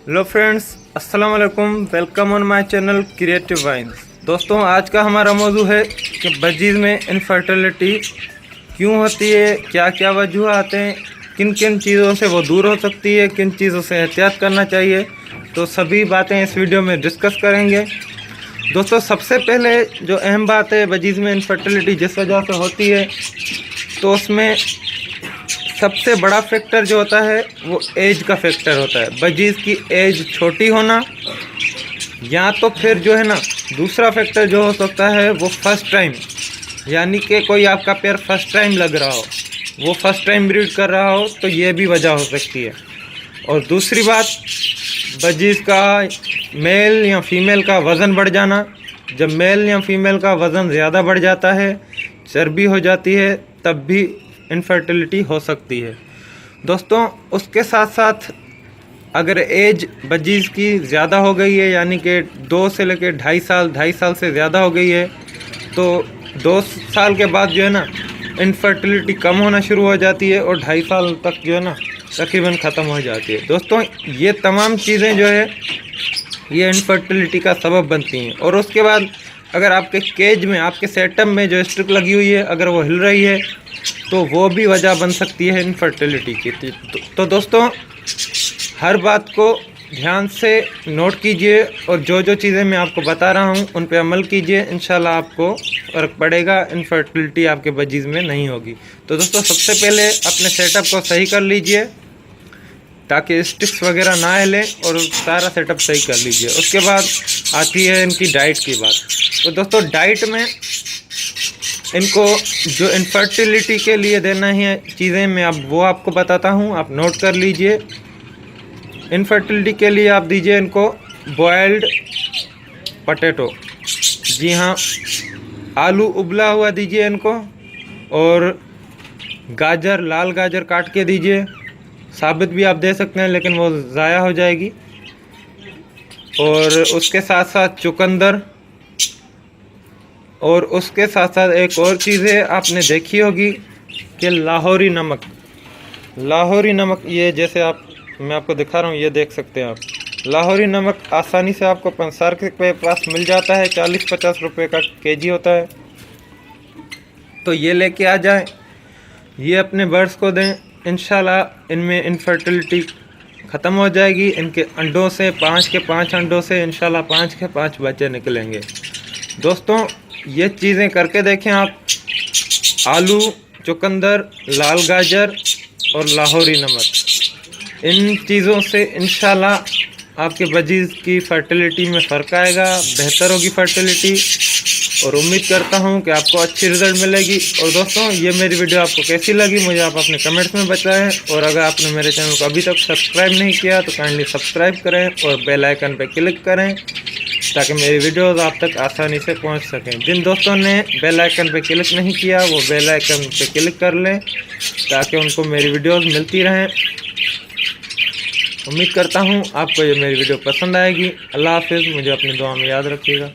Hello friends, अस्सलाम वालेकुम। Welcome on my channel creative vines. दोस्तों, आज का हमारा मौजू है कि बजीज़ में इनफर्टिलिटी क्यों होती है, क्या क्या वजूहात हैं, किन किन चीज़ों से वो दूर हो सकती है, किन चीज़ों से एहतियात करना चाहिए। तो सभी बातें इस वीडियो में डिस्कस करेंगे। दोस्तों, सबसे पहले जो अहम बात है बजीज़ में इनफर्टिलिटी जिस वजह से होती है, तो उसमें सबसे बड़ा फैक्टर जो होता है वो एज का फैक्टर होता है। बजीज़ की एज छोटी होना, या तो फिर जो है ना, दूसरा फैक्टर जो हो सकता है वो फर्स्ट टाइम, यानी कि कोई आपका पेयर फर्स्ट टाइम लग रहा हो, वो फर्स्ट टाइम ब्रीड कर रहा हो, तो ये भी वजह हो सकती है। और दूसरी बात, बजीज़ का मेल या फीमेल का वज़न बढ़ जाना। जब मेल या फीमेल का वज़न ज़्यादा बढ़ जाता है, चर्बी हो जाती है, तब भी इनफर्टिलिटी हो सकती है। दोस्तों, उसके साथ साथ अगर एज बजीज़ की ज़्यादा हो गई है, यानी कि 2 से लेकर 2.5 साल से ज़्यादा हो गई है, तो 2 साल के बाद जो है ना, इनफर्टिलिटी कम होना शुरू हो जाती है और 2.5 साल तक जो है ना तकरीबन ख़त्म हो जाती है। दोस्तों, ये तमाम चीज़ें जो है ये इनफर्टिलिटी का सबब बनती हैं। और उसके बाद अगर आपके केज में, आपके सेटअप में जो स्ट्रिप लगी हुई है, अगर वो हिल रही है, तो वो भी वजह बन सकती है इनफर्टिलिटी की। तो दोस्तों, हर बात को ध्यान से नोट कीजिए और जो जो चीज़ें मैं आपको बता रहा हूँ उन पे अमल कीजिए। इंशाल्लाह आपको फ़र्क पड़ेगा, इनफर्टिलिटी आपके बजीज़ में नहीं होगी। तो दोस्तों, सबसे पहले अपने सेटअप को सही कर लीजिए ताकि स्टिक्स वगैरह ना हिले, और सारा सेटअप सही कर लीजिए। उसके बाद आती है इनकी डाइट की बात। तो दोस्तों, डाइट में इनको जो इनफर्टिलिटी के लिए देना है चीज़ें मैं अब वो आपको बताता हूँ, आप नोट कर लीजिए। इनफर्टिलिटी के लिए आप दीजिए इनको बॉयल्ड पटेटो, जी हाँ, आलू उबला हुआ दीजिए इनको, और गाजर, लाल गाजर काट के दीजिए। साबित भी आप दे सकते हैं, लेकिन वो ज़ाया हो जाएगी। और उसके साथ साथ चुकंदर, और उसके साथ साथ एक और चीज़ है, आपने देखी होगी कि लाहौरी नमक। लाहौरी नमक, ये जैसे मैं आपको दिखा रहा हूँ, ये देख सकते हैं आप। लाहौरी नमक आसानी से आपको पंसार के पास मिल जाता है, 40-50 रुपये का केजी होता है। तो ये लेके आ जाएं, ये अपने बर्ड्स को दें, इंशाल्लाह इनमें इनफर्टिलिटी ख़त्म हो जाएगी। इनके अंडों से, 5 के 5 अंडों से इंशाल्लाह 5 के 5 बच्चे निकलेंगे। दोस्तों, ये चीज़ें करके देखें आप। आलू, चुकंदर, लाल गाजर और लाहौरी नमक, इन चीज़ों से इंशाल्लाह आपके बजीज़ की फ़र्टिलिटी में फ़र्क आएगा, बेहतर होगी फ़र्टिलिटी, और उम्मीद करता हूं कि आपको अच्छी रिज़ल्ट मिलेगी। और दोस्तों, ये मेरी वीडियो आपको कैसी लगी मुझे आप अपने कमेंट्स में बताएं। और अगर आपने मेरे चैनल को अभी तक सब्सक्राइब नहीं किया तो काइंडली सब्सक्राइब करें और बेल आइकन पर क्लिक करें ताकि मेरी वीडियोस आप तक आसानी से पहुंच सकें। जिन दोस्तों ने बेल आइकन पर क्लिक नहीं किया वो बेल आइकन पर क्लिक कर लें ताकि उनको मेरी वीडियोस मिलती रहें। उम्मीद करता हूँ आपको ये मेरी वीडियो पसंद आएगी। अल्लाह हाफिज़, मुझे अपनी दुआ में याद रखिएगा।